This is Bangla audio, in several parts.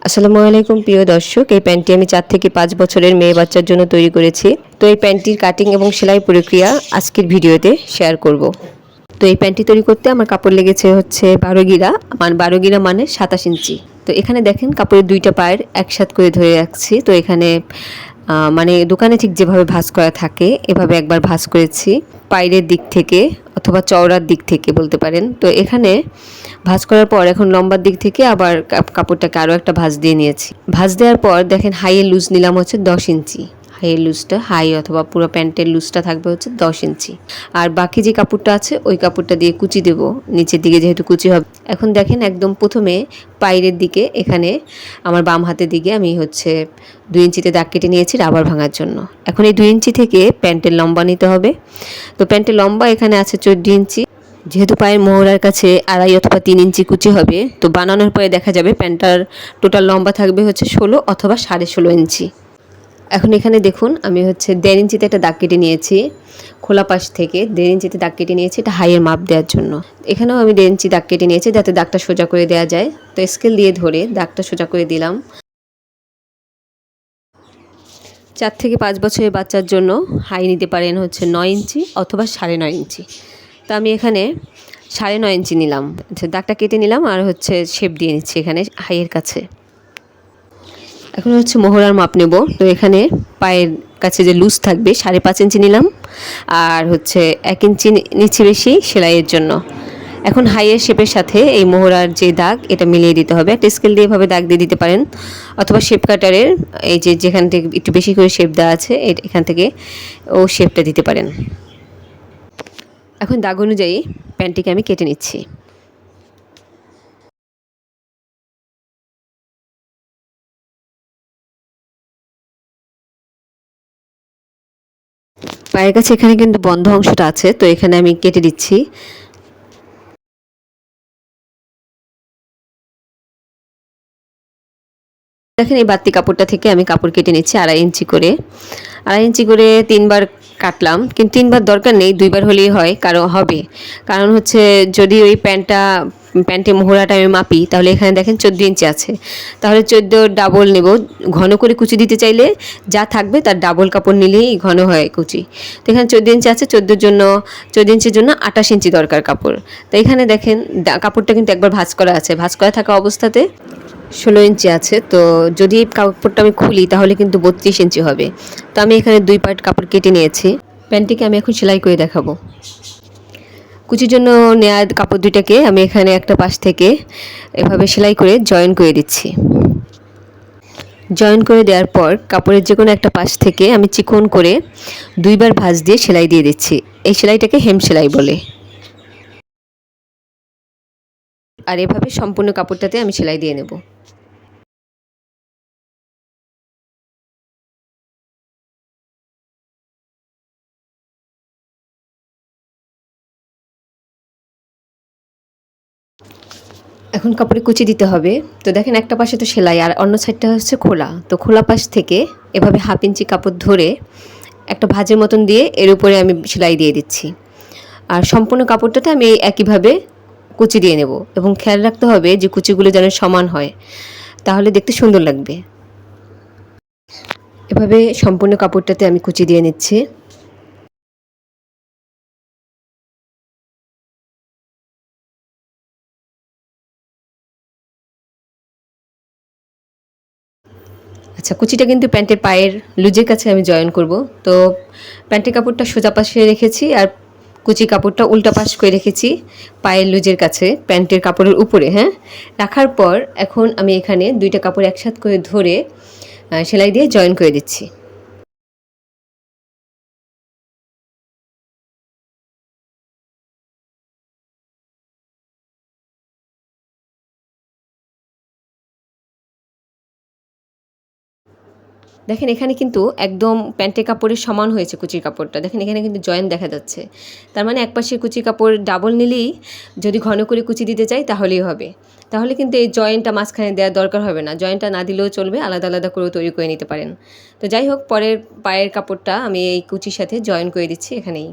আসসালামু আলাইকুম প্রিয় দর্শক, এই প্যান্টটি আমি 4 থেকে 5 বছরের মেয়ে বাচ্চার জন্য তৈরি করেছি। তো এই প্যান্টটির কাটিং এবং সেলাই প্রক্রিয়া আজকের ভিডিওতে শেয়ার করব। তো এই প্যান্টটি তৈরি করতে আমার কাপড় লেগেছে হচ্ছে 12 গিরা, 12 গিরা মানে 27 ইঞ্চি। তো এখানে দেখেন কাপড়ের দুইটা পায়ের একসাথে করে ধরে রাখছি। তো এখানে মানে দোকানে ঠিক যেভাবে ভাঁজ করা থাকে এভাবে একবার ভাঁজ করেছি, পায়ের দিক থেকে অথবা চওড়ার দিক থেকে বলতে পারেন। তো এখানে ভাঁজ করার পর এখন লম্বার দিক থেকে আবার কাপড়টাকে আরও একটা ভাঁজ দিয়ে নিয়েছি। ভাঁজ দেওয়ার পর দেখেন হাইয়ের লুজ নিলাম হচ্ছে 10 ইঞ্চি। হাইয়ের লুজটা অথবা পুরো প্যান্টের লুজটা থাকবে হচ্ছে 10 ইঞ্চি। আর বাকি যে কাপড়টা আছে ওই কাপড়টা দিয়ে কুচি দেব, নিচের দিকে যেহেতু কুচি হবে। এখন দেখেন একদম প্রথমে পায়ের দিকে এখানে আমার বাম হাতের দিকে আমি হচ্ছে 2 ইঞ্চিতে দাগ কেটে নিয়েছি রাবার ভাঙার জন্য। এখন এই 2 ইঞ্চি থেকে প্যান্টের লম্বা নিতে হবে। তো প্যান্টের লম্বা এখানে আছে 14 ইঞ্চি। যেহেতু পায়ের মোহরার কাছে 2.5 অথবা 3 ইঞ্চি কুচি হবে, তো বানানোর পরে দেখা যাবে প্যান্টটার টোটাল লম্বা থাকবে হচ্ছে 16 অথবা 16.5 ইঞ্চি। এখন এখানে দেখুন আমি হচ্ছে 1.5 ইঞ্চিতে একটা দাগ কেটে নিয়েছি, খোলা পাশ থেকে 1.5 ইঞ্চিতে দাগ কেটে নিয়েছি, এটা হাইয়ের মাপ দেওয়ার জন্য। এখানেও আমি 1.5 ইঞ্চি দাগ কেটে নিয়েছি যাতে দাগটা সোজা করে দেওয়া যায়। তো স্কেল দিয়ে ধরে দাগটা সোজা করে দিলাম। 4 থেকে 5 বছরের বাচ্চার জন্য হাই নিতে পারেন হচ্ছে 9 ইঞ্চি অথবা 9.5 ইঞ্চি। তো আমি এখানে 9.5 ইঞ্চি নিলাম। আচ্ছা, দাগটা কেটে নিলাম আর হচ্ছে শেপ দিয়ে নিচ্ছি এখানে হাইয়ের কাছে। এখন হচ্ছে মোহরার মাপ নেব। তো এখানে পায়ের কাছে যে লুজ থাকবে 5.5 ইঞ্চি নিলাম, আর হচ্ছে 1 ইঞ্চি নিচ্ছি বেশি সেলাইয়ের জন্য। এখন হাইয়ের শেপের সাথে এই মোহরার যে দাগ এটা মিলিয়ে দিতে হবে। একটা স্কেল দিয়ে এভাবে দাগ দিয়ে দিতে পারেন, অথবা শেপ কাটারের এই যে যেখান থেকে একটু বেশি করে শেপ দেওয়া আছে এখান থেকে ও শেপটা দিতে পারেন। এখন দাগ অনুযায়ী প্যান্টটিকে আমি কেটে নিচ্ছি। পায়ের কাছে এখানে কিন্তু বন্ধ অংশটা আছে, তো এখানে আমি কেটে দিচ্ছি। দেখেন এই বাড়তি কাপড়টা থেকে আমি কাপড় কেটে নিচ্ছি 2.5 ইঞ্চি করে। 2.5 ইঞ্চি করে 3বার কাটলাম, কিন্তু 3বার দরকার নেই, 2বার হলেই হয়, কারণ হচ্ছে যদি ওই প্যান্টে মোহরাটা আমি মাপি তাহলে এখানে দেখেন 14 ইঞ্চি আছে, তাহলে 14 ডাবল নেব। ঘন করে কুচি দিতে চাইলে যা থাকবে তার ডাবল কাপড় নিলেই ঘন হয় কুচি। তো এখানে 14 ইঞ্চি আছে, 14 ইঞ্চির জন্য 28 ইঞ্চি দরকার কাপড়। তো এখানে দেখেন কাপড়টা কিন্তু একবার ভাঁজ করা আছে, ভাঁজ করা থাকা অবস্থাতে 16 ইঞ্চি আছে। তো যদি কাপড়টা আমি খুলি তাহলে কিন্তু 32 ইঞ্চি হবে। তো আমি এখানে 2 পার্ট কাপড় কেটে নিয়েছি। প্যান্টটিকে আমি এখন সেলাই করে দেখাবো। কুচির জন্য নেওয়া কাপড় দুইটাকে আমি এখানে একটা পাশ থেকে এভাবে সেলাই করে জয়েন করে দিচ্ছি। জয়েন করে দেওয়ার পর কাপড়ের যে কোনো একটা পাশ থেকে আমি চিকন করে 2বার ভাঁজ দিয়ে সেলাই দিয়ে দিচ্ছি। এই সেলাইটাকে হেম সেলাই বলে। আর এভাবে সম্পূর্ণ কাপড়টাতে আমি সেলাই দিয়ে নেব। এখন কাপড়ে কুচি দিতে হবে। তো দেখেন একটা পাশে তো সেলাই আর অন্য সাইডটা হচ্ছে খোলা। তো খোলা পাশ থেকে এভাবে 1/2 ইঞ্চি কাপড় ধরে একটা ভাঁজের মতন দিয়ে এর উপরে আমি সেলাই দিয়ে দিচ্ছি। আর সম্পূর্ণ কাপড়টাতে আমি একইভাবে কুচি দিয়ে নেব, এবং খেয়াল রাখতে হবে যে কুচিগুলো যেন সমান হয়, তাহলে দেখতে সুন্দর লাগবে। এভাবে সম্পূর্ণ কাপড়টাতে আমি কুচি দিয়ে নিচ্ছি। আচ্ছা, কুচিটা কিন্তু প্যান্টের পায়ের লুজের কাছে আমি জয়েন করব। তো প্যান্টের কাপড়টা সোজা পাশে রেখেছি আর কুচি কাপড়টা উল্টা পাশ করে রেখেছি পায়ের লুজের কাছে, প্যান্টের কাপড়ের উপরে। হ্যাঁ, রাখার পর এখন আমি এখানে 2টা কাপড় একসাথে করে ধরে সেলাই দিয়ে জয়েন করে দিচ্ছি। দেখেন এখানে কিন্তু একদম প্যান্টের কাপড়ের সমান হয়েছে কুচির কাপড়টা। দেখেন এখানে কিন্তু জয়েন দেখা যাচ্ছে। তার মানে একপাশে কুচি কাপড় ডাবল নিলেই, যদি ঘন করে কুচি দিতে চাই তাহলেই হবে। তাহলে কিন্তু এই জয়েন্টটা মাঝখানে দেওয়ার দরকার হবে না। জয়েন্টটা না দিলেও চলবে, আলাদা আলাদা করেও তৈরি করে নিতে পারেন। তো যাই হোক, পরের পায়ের কাপড়টা আমি এই কুচির সাথে জয়েন করে দিচ্ছি এখানেই।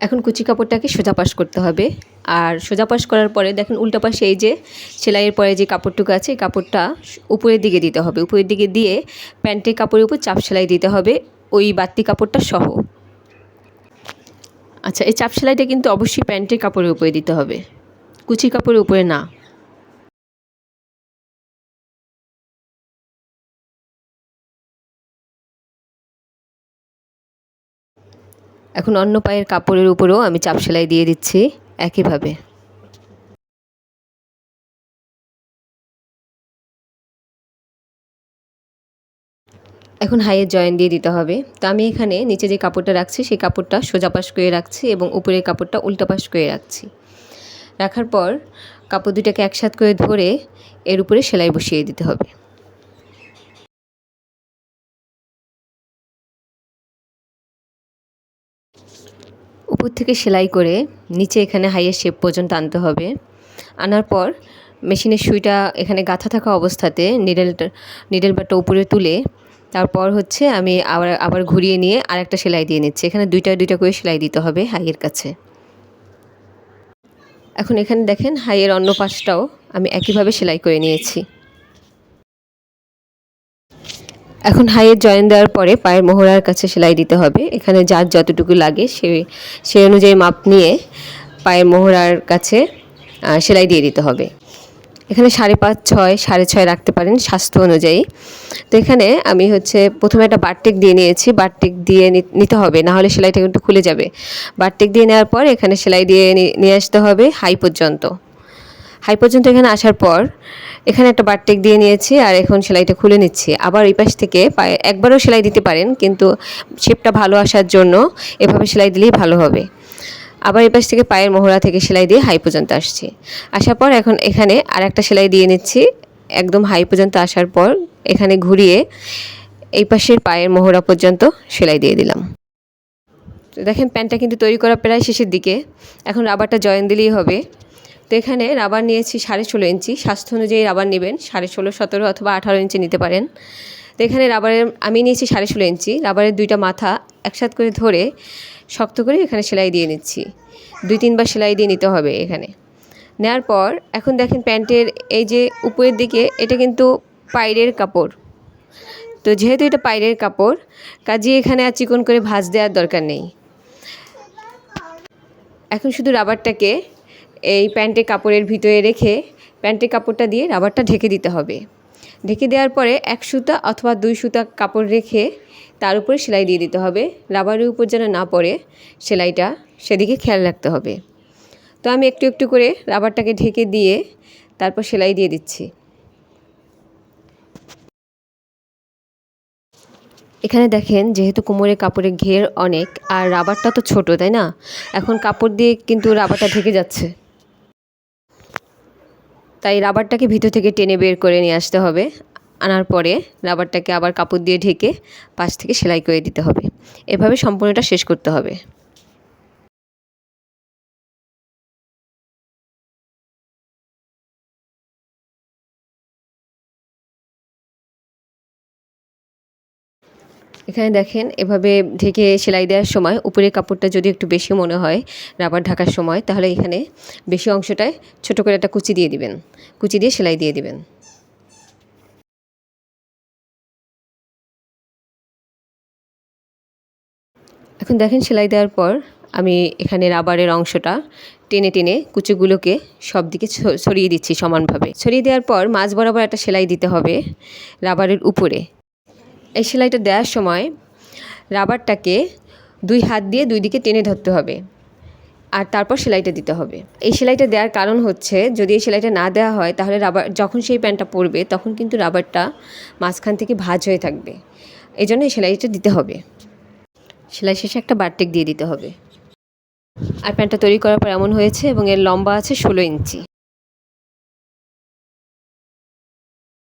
এখন কুচি কাপড়টাকে সোজা পাশ করতে হবে। আর সোজা পাশ করার পরে দেখেন উল্টা পাশে এই যে সেলাইয়ের পরে যে কাপড়টুকু আছে এই কাপড়টা উপরের দিকে দিতে হবে। উপরের দিকে দিয়ে প্যান্টের কাপড়ের উপর চাপ সেলাই দিতে হবে ওই বাড়তি কাপড়টা সহ। আচ্ছা, এই চাপ সেলাইটা কিন্তু অবশ্যই প্যান্টের কাপড়ের উপরে দিতে হবে, কুচি কাপড়ের উপরে না। এখন অন্য পায়ের কাপড়ের উপরেও আমি চাপ সেলাই দিয়ে দিচ্ছি একইভাবে। এখন হাইয়ের জয়েন দিয়ে দিতে হবে। তো আমি এখানে নিচে যে কাপড়টা রাখছি সেই কাপড়টা সোজা পাশ করে রাখছি এবং উপরের কাপড়টা উল্টা পাশ করে রাখছি। রাখার পর কাপড় দুটাকে একসাথ করে ধরে এর উপরে সেলাই বসিয়ে দিতে হবে। উপর থেকে সেলাই করে নিচে এখানে হাইয়ের শেপ পর্যন্ত আনতে হবে। আনার পর মেশিনের সুইটা এখানে গাঁথা থাকা অবস্থাতে নিডেল বারটা উপরে তুলে তারপর হচ্ছে আমি আবার ঘুরিয়ে নিয়ে আরেকটা সেলাই দিয়ে নিচ্ছি। এখানে দুইটা করে সেলাই দিতে হবে হাইয়ের কাছে। এখন এখানে দেখেন হাইয়ের অন্য পাশটাও আমি একইভাবে সেলাই করে নিয়েছি। এখন হাইয়ের জয়েন দেওয়ার পরে পায়ের মোহরার কাছে সেলাই দিতে হবে। এখানে যার যতটুকু লাগে সেই অনুযায়ী মাপ নিয়ে পায়ের মোহরার কাছে সেলাই দিয়ে দিতে হবে। এখানে 5.5, 6, 6.5 রাখতে পারেন স্বাস্থ্য অনুযায়ী। তো এখানে আমি হচ্ছে প্রথমে একটা বারটেক দিয়ে নিয়েছি। বারটেক দিয়ে নিতে হবে, না হলে সেলাইটা কিন্তু খুলে যাবে। বারটেক দিয়ে নেওয়ার পর এখানে সেলাই দিয়ে নিয়ে আসতে হবে হাই পর্যন্ত। এখানে আসার পর এখানে একটা বারটেক দিয়ে নিয়েছি আর এখন সেলাইটা খুলে নিচ্ছি। আবার এই পাশ থেকে পায়ে একবারও সেলাই দিতে পারেন, কিন্তু শেপটা ভালো আসার জন্য এভাবে সেলাই দিলেই ভালো হবে। আবার এই পাশ থেকে পায়ের মোহরা থেকে সেলাই দিয়ে হাই পর্যন্ত আসছি। আসার পর এখন এখানে আরেকটা সেলাই দিয়ে নিচ্ছি। একদম হাই পর্যন্ত আসার পর এখানে ঘুরিয়ে এই পাশের পায়ের মোহরা পর্যন্ত সেলাই দিয়ে দিলাম। তো দেখেন প্যান্টটা কিন্তু তৈরি করা প্রায় শেষের দিকে। এখন রাবারটা জয়েন দিলেই হবে। তো এখানে রাবার নিয়েছি 16.5 ইঞ্চি। স্বাস্থ্য অনুযায়ী রাবার নেবেন, 16.5, 17 অথবা 18 ইঞ্চি নিতে পারেন। তো এখানে রাবারের আমি নিয়েছি 16.5 ইঞ্চি। রাবারের দুইটা মাথা একসাথে করে ধরে শক্ত করে এখানে সেলাই দিয়ে নিচ্ছি। 2-3 বার সেলাই দিয়ে নিতে হবে এখানে। নেওয়ার পর এখন দেখেন প্যান্টের এই যে উপরের দিকে এটা কিন্তু পাইরের কাপড়। তো যেহেতু এটা পাইরের কাপড়, কাজেই এখানে আর চিকন করে ভাঁজ দেওয়ার দরকার নেই। এখন শুধু রাবারটাকে এই প্যান্টের কাপড়ের ভিতরে রেখে প্যান্টের কাপড়টা দিয়ে রাবারটা ঢেকে দিতে হবে। ঢেকে দেওয়ার পরে 1 সুতা অথবা 2 সুতা কাপড় রেখে তার উপরে সেলাই দিয়ে দিতে হবে। রাবারের উপর যেন না পড়ে সেলাইটা, সেদিকে খেয়াল রাখতে হবে। তো আমি একটু একটু করে রাবারটাকে ঢেকে দিয়ে তারপর সেলাই দিয়ে দিচ্ছি। এখানে দেখেন যেহেতু কোমরের কাপড়ের ঘের অনেক আর রাবারটা তো ছোট, তাই না? এখন কাপড় দিয়ে কিন্তু রাবারটা ঢেকে যাচ্ছে, তাই রাবারটাকে ভিতর থেকে টেনে বের করে নিয়ে আসতে হবে। আনার পরে রাবারটাকে আবার কাপড় দিয়ে ঢেকে পাশ থেকে সেলাই করে দিতে হবে। এভাবে সম্পূর্ণটা শেষ করতে হবে। এখানে দেখেন এভাবে ঢেকে সেলাই দেওয়ার সময় উপরের কাপড়টা যদি একটু বেশি মনে হয় রাবার ঢাকার সময়, তাহলে এখানে বেশি অংশটায় ছোট করে একটা কুচি দিয়ে দিবেন। কুচি দিয়ে সেলাই দিয়ে দিবেন। এখন দেখেন সেলাই দেওয়ার পর আমি এখানে রাবারের অংশটা টেনে টেনে কুচিগুলোকে সব দিকে ছড়িয়ে দিচ্ছি সমানভাবে। ছড়িয়ে দেওয়ার পর মাঝ বরাবর একটা সেলাই দিতে হবে রাবারের উপরে। এই সেলাইটা দেওয়ার সময় রাবারটাকে 2 হাত দিয়ে 2 দিকে টেনে ধরতে হবে আর তারপর সেলাইটা দিতে হবে। এই সেলাইটা দেওয়ার কারণ হচ্ছে যদি এই সেলাইটা না দেওয়া হয় তাহলে রাবার যখন সেই প্যান্টটা পরবে তখন কিন্তু রাবারটা মাঝখান থেকে ভাঁজ হয়ে থাকবে। এই জন্য এই সেলাইটা দিতে হবে। সেলাই শেষে একটা বারটেক দিয়ে দিতে হবে। আর প্যান্টটা তৈরি করার পর এমন হয়েছে এবং এর লম্বা আছে 16 ইঞ্চি।